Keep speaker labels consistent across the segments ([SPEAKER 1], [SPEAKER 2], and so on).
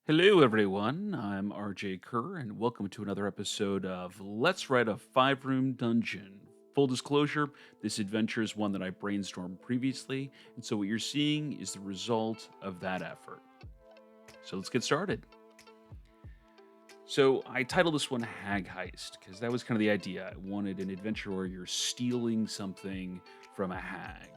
[SPEAKER 1] Hello, everyone. I'm RJ Kerr, and welcome to another episode of Let's Write a Five Room Dungeon. Full disclosure, this adventure is one that I brainstormed previously, and so what you're seeing is the result of that effort. So let's get started. So I titled this one Hag Heist because that was kind of the idea. I wanted an adventure where you're stealing something from a hag,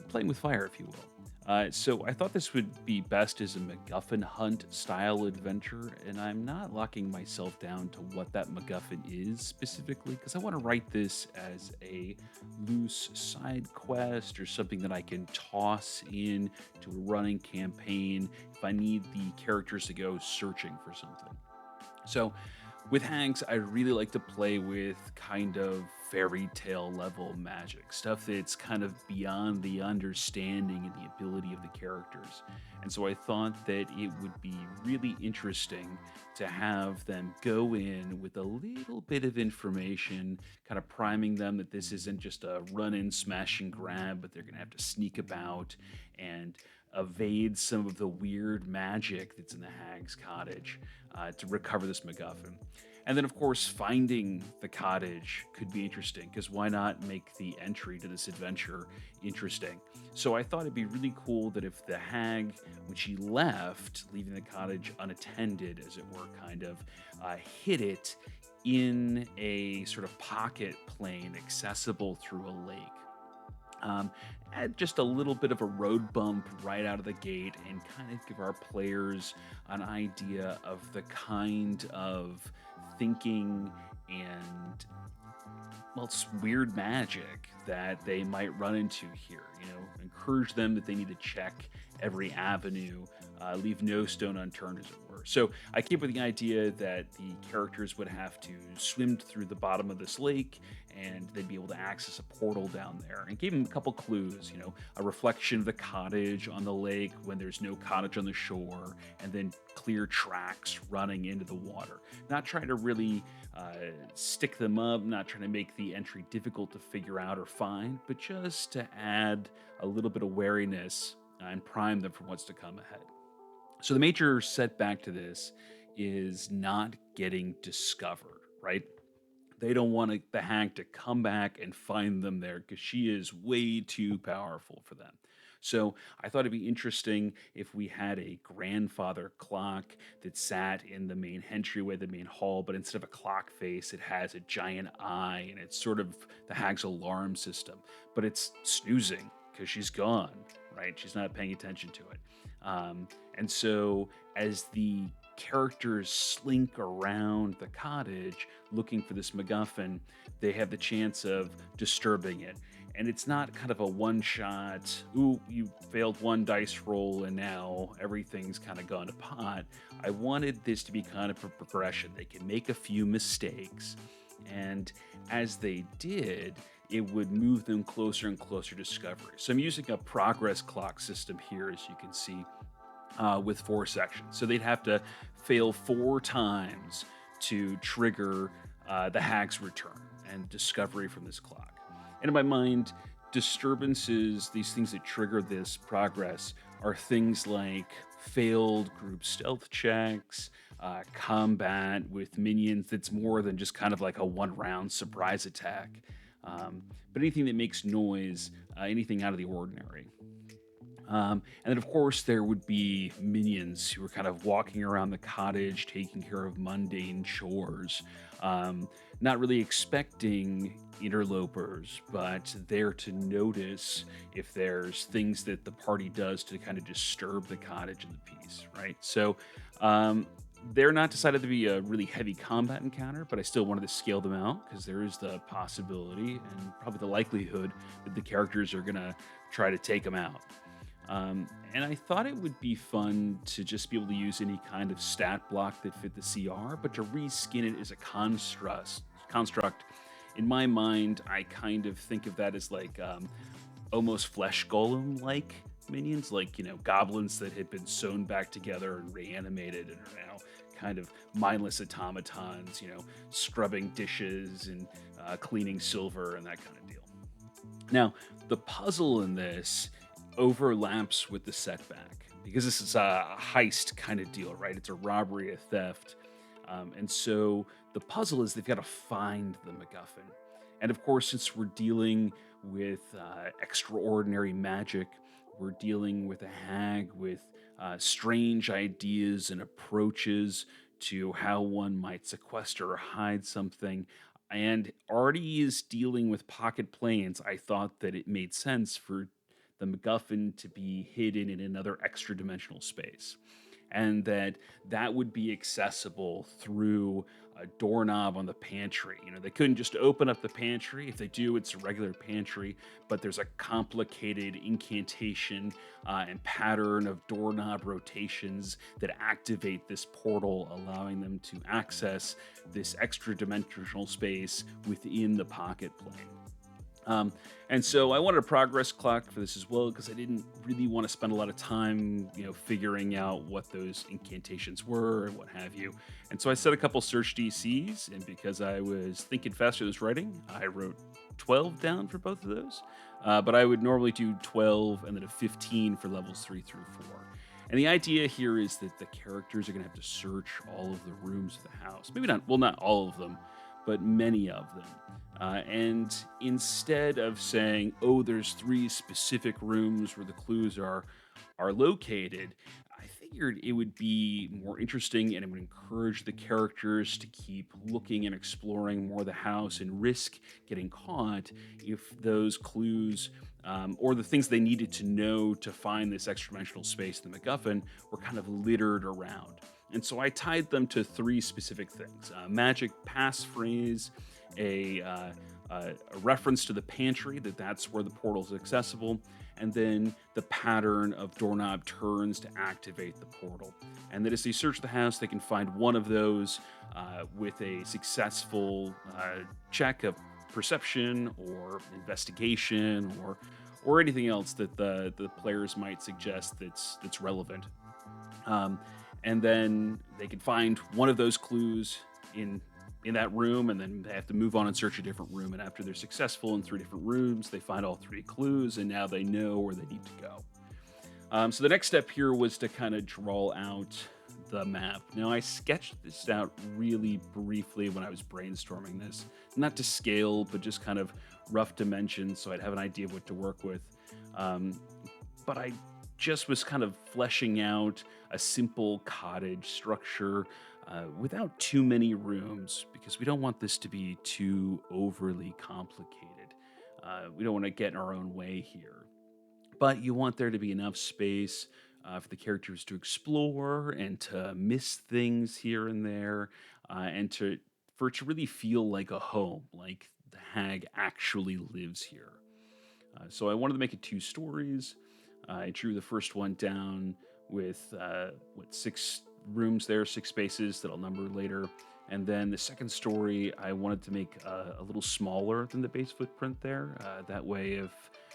[SPEAKER 1] playing with fire, if you will. So I thought this would be best as a MacGuffin hunt style adventure, and I'm not locking myself down to what that MacGuffin is specifically because I want to write this as a loose side quest or something that I can toss in to a running campaign if I need the characters to go searching for something. So, with hags, I really like to play with kind of fairy tale level magic, stuff that's kind of beyond the understanding and the ability of the characters. And so I thought that it would be really interesting to have them go in with a little bit of information, kind of priming them that this isn't just a run in, smash and grab, but they're going to have to sneak about and evade some of the weird magic that's in the hag's cottage to recover this MacGuffin. And then, of course, finding the cottage could be interesting because why not make the entry to this adventure interesting? So I thought it'd be really cool that if the hag, when she left, leaving the cottage unattended, as it were, kind of, hid it in a sort of pocket plane accessible through a lake. Um, Add just a little bit of a road bump right out of the gate and kind of give our players an idea of the kind of thinking and well, it's weird magic that they might run into here. Encourage them that they need to check every avenue, leave no stone unturned, as it were. So I came up with the idea that the characters would have to swim through the bottom of this lake and they'd be able to access a portal down there and gave them a couple clues, a reflection of the cottage on the lake when there's no cottage on the shore, and then clear tracks running into the water. Not trying to really stick them up, not trying to make the entry difficult to figure out or find, but just to add a little bit of wariness and prime them for what's to come ahead. So the major setback to this is not getting discovered, right? They don't want the hag to come back and find them there because she is way too powerful for them. So I thought it'd be interesting if we had a grandfather clock that sat in the main entryway, the main hall, but instead of a clock face, it has a giant eye and it's sort of the hag's alarm system, but it's snoozing because she's gone, right? She's not paying attention to it. And so as the characters slink around the cottage looking for this MacGuffin, they have the chance of disturbing it. And it's not kind of a one shot, ooh, you failed one dice roll and now everything's kind of gone to pot. I wanted this to be kind of a progression. They can make a few mistakes. And as they did, it would move them closer and closer to discovery. So I'm using a progress clock system here, as you can see, with four sections. So they'd have to fail four times to trigger the hag's return and discovery from this clock. And in my mind, disturbances, these things that trigger this progress, are things like failed group stealth checks, combat with minions that's more than just kind of like a one round surprise attack, but anything that makes noise, anything out of the ordinary. And then, of course, there would be minions who were kind of walking around the cottage, taking care of mundane chores, not really expecting interlopers, but there to notice if there's things that the party does to kind of disturb the cottage and the peace, right? So, they're not decided to be a really heavy combat encounter, but I still wanted to scale them out because there is the possibility and probably the likelihood that the characters are going to try to take them out. And I thought it would be fun to just be able to use any kind of stat block that fit the CR, but to reskin it as a construct. In my mind, I kind of think of that as like almost flesh golem like minions, like goblins that had been sewn back together and reanimated and are now kind of mindless automatons, scrubbing dishes and cleaning silver and that kind of deal. Now, the puzzle in this overlaps with the setback. because this is a heist kind of deal, right? It's a robbery, a theft. And so the puzzle is they've got to find the MacGuffin. And of course, since we're dealing with extraordinary magic, we're dealing with a hag with strange ideas and approaches to how one might sequester or hide something. And already is dealing with pocket planes. I thought that it made sense for the MacGuffin to be hidden in another extra dimensional space, and that would be accessible through a doorknob on the pantry. They couldn't just open up the pantry. If they do, it's a regular pantry, but there's a complicated incantation and pattern of doorknob rotations that activate this portal, allowing them to access this extra dimensional space within the pocket plane. Um, and so I wanted a progress clock for this as well because I didn't really want to spend a lot of time, figuring out what those incantations were and what have you. And so I set a couple search DCs, and because I was thinking faster as writing, I wrote 12 down for both of those. But I would normally do 12 and then a 15 for levels 3 through 4. And the idea here is that the characters are going to have to search all of the rooms of the house. Maybe not, well, not all of them, but many of them. And instead of saying, "Oh, there's 3 specific rooms where the clues are located," I figured it would be more interesting and it would encourage the characters to keep looking and exploring more of the house and risk getting caught if those clues or the things they needed to know to find this extra dimensional space in the MacGuffin were kind of littered around. And so I tied them to 3 specific things: magic passphrase, a reference to the pantry, that's where the portal is accessible, and then the pattern of doorknob turns to activate the portal. And that as they search the house, they can find one of those with a successful check of perception or investigation or anything else that the players might suggest that's relevant. Um, and then they can find one of those clues in in that room, and then they have to move on and search a different room. And after they're successful in 3 different rooms, they find all 3 clues, and now they know where they need to go. So the next step here was to kind of draw out the map. Now I sketched this out really briefly when I was brainstorming this, not to scale, but just kind of rough dimensions, so I'd have an idea of what to work with. Um, but I just was kind of fleshing out a simple cottage structure without too many rooms because we don't want this to be too overly complicated. We don't want to get in our own way here, but you want there to be enough space for the characters to explore and to miss things here and there, and to for it to really feel like a home, like the hag actually lives here. So I wanted to make it 2 stories. I drew the first one down with 6 rooms there, 6 spaces that I'll number later. And then the second story, I wanted to make a little smaller than the base footprint there. That way, if,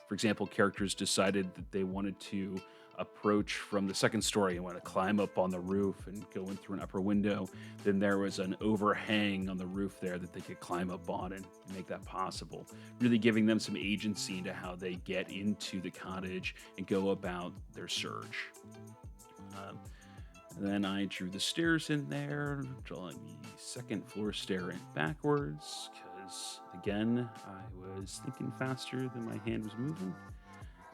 [SPEAKER 1] for example, characters decided that they wanted to approach from the second story and want to climb up on the roof and go in through an upper window, then there was an overhang on the roof there that they could climb up on and make that possible. Really giving them some agency into how they get into the cottage and go about their search. Um, and then I drew the stairs in there, drawing the second floor stair in backwards, because again, I was thinking faster than my hand was moving.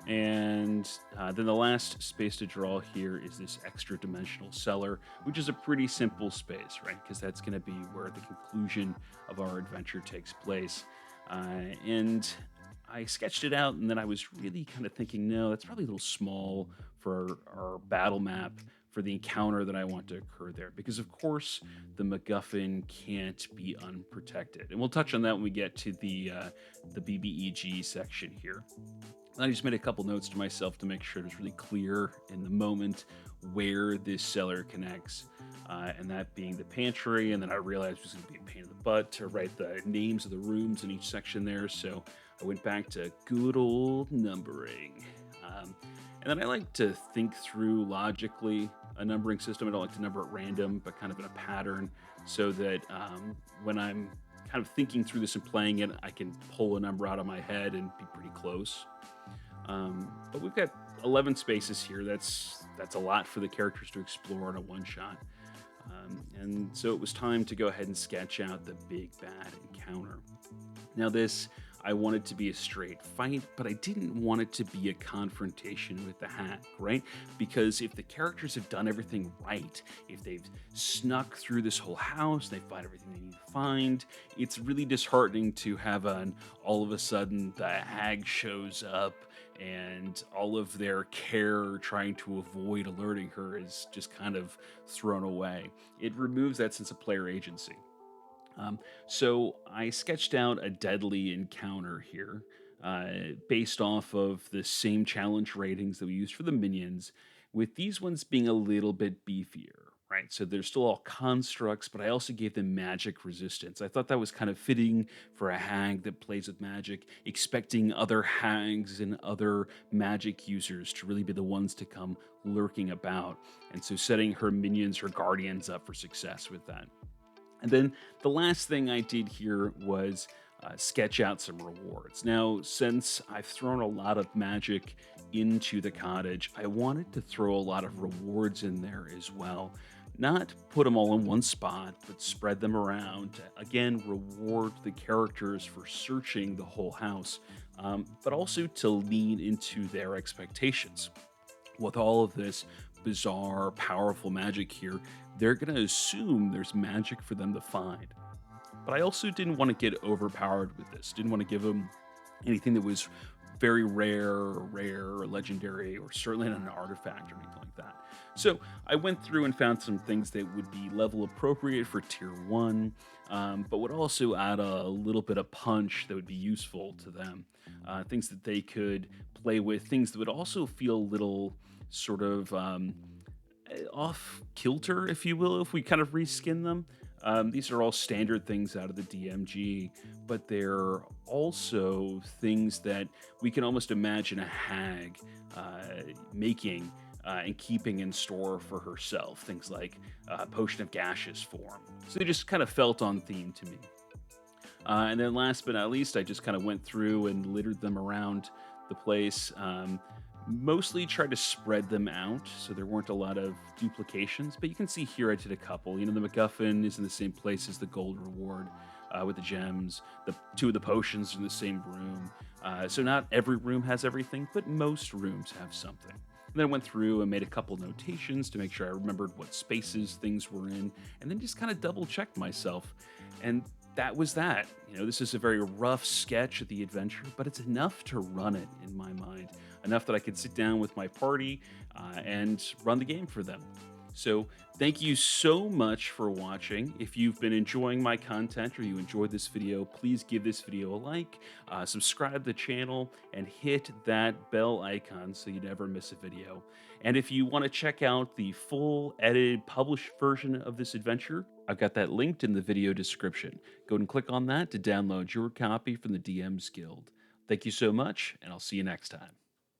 [SPEAKER 1] And then the last space to draw here is this extra dimensional cellar, which is a pretty simple space, right? Because that's going to be where the conclusion of our adventure takes place. And I sketched it out, and then I was really kind of thinking, no, that's probably a little small for our battle map for the encounter that I want to occur there. Because, of course, the MacGuffin can't be unprotected. And we'll touch on that when we get to the BBEG section here. I just made a couple notes to myself to make sure it was really clear in the moment where this cellar connects, and that being the pantry. And then I realized it was going to be a pain in the butt to write the names of the rooms in each section there, so I went back to good old numbering. And then I like to think through logically a numbering system. I don't like to number at random, but kind of in a pattern, so that when I'm kind of thinking through this and playing it, I can pull a number out of my head and be pretty close. But we've got 11 spaces here. That's a lot for the characters to explore in a one shot. And so it was time to go ahead and sketch out the big bad encounter. Now, this I wanted to be a straight fight, but I didn't want it to be a confrontation with the hack, right? Because if the characters have done everything right, if they've snuck through this whole house, they find everything they need to find, it's really disheartening to have an all of a sudden the hag shows up and all of their care trying to avoid alerting her is just kind of thrown away. It removes that sense of player agency. So I sketched out a deadly encounter here, based off of the same challenge ratings that we used for the minions, with these ones being a little bit beefier, right? So they're still all constructs, but I also gave them magic resistance. I thought that was kind of fitting for a hag that plays with magic, expecting other hags and other magic users to really be the ones to come lurking about. And so setting her minions, her guardians up for success with that. And then the last thing I did here was sketch out some rewards. Now, since I've thrown a lot of magic into the cottage, I wanted to throw a lot of rewards in there as well. Not put them all in one spot, but spread them around to, again, reward the characters for searching the whole house, but also to lean into their expectations. With all of this bizarre, powerful magic here, they're going to assume there's magic for them to find. But I also didn't want to get overpowered with this. Didn't want to give them anything that was very rare, or legendary, or certainly not an artifact or anything like that. So I went through and found some things that would be level appropriate for tier one, but would also add a little bit of punch that would be useful to them. Things that they could play with, things that would also feel a little sort of off kilter, if you will, if we kind of reskin them. These are all standard things out of the DMG, but they're also things that we can almost imagine a hag making and keeping in store for herself. Things like potion of gaseous form. So they just kind of felt on theme to me. And then last but not least, I just kind of went through and littered them around the place. Mostly tried to spread them out so there weren't a lot of duplications, but you can see here I did a couple. You know, the MacGuffin is in the same place as the gold reward with the gems. The two of the potions are in the same room. So not every room has everything, but most rooms have something. And then I went through and made a couple notations to make sure I remembered what spaces things were in, and then just kind of double checked myself. And that was that. You know, this is a very rough sketch of the adventure, but it's enough to run it in my mind. Enough that I could sit down with my party and run the game for them. So thank you so much for watching. If you've been enjoying my content or you enjoyed this video, please give this video a like, subscribe to the channel, and hit that bell icon so you never miss a video. And if you want to check out the full edited published version of this adventure, I've got that linked in the video description. Go and click on that to download your copy from the DM's Guild. Thank you so much, and I'll see you next time.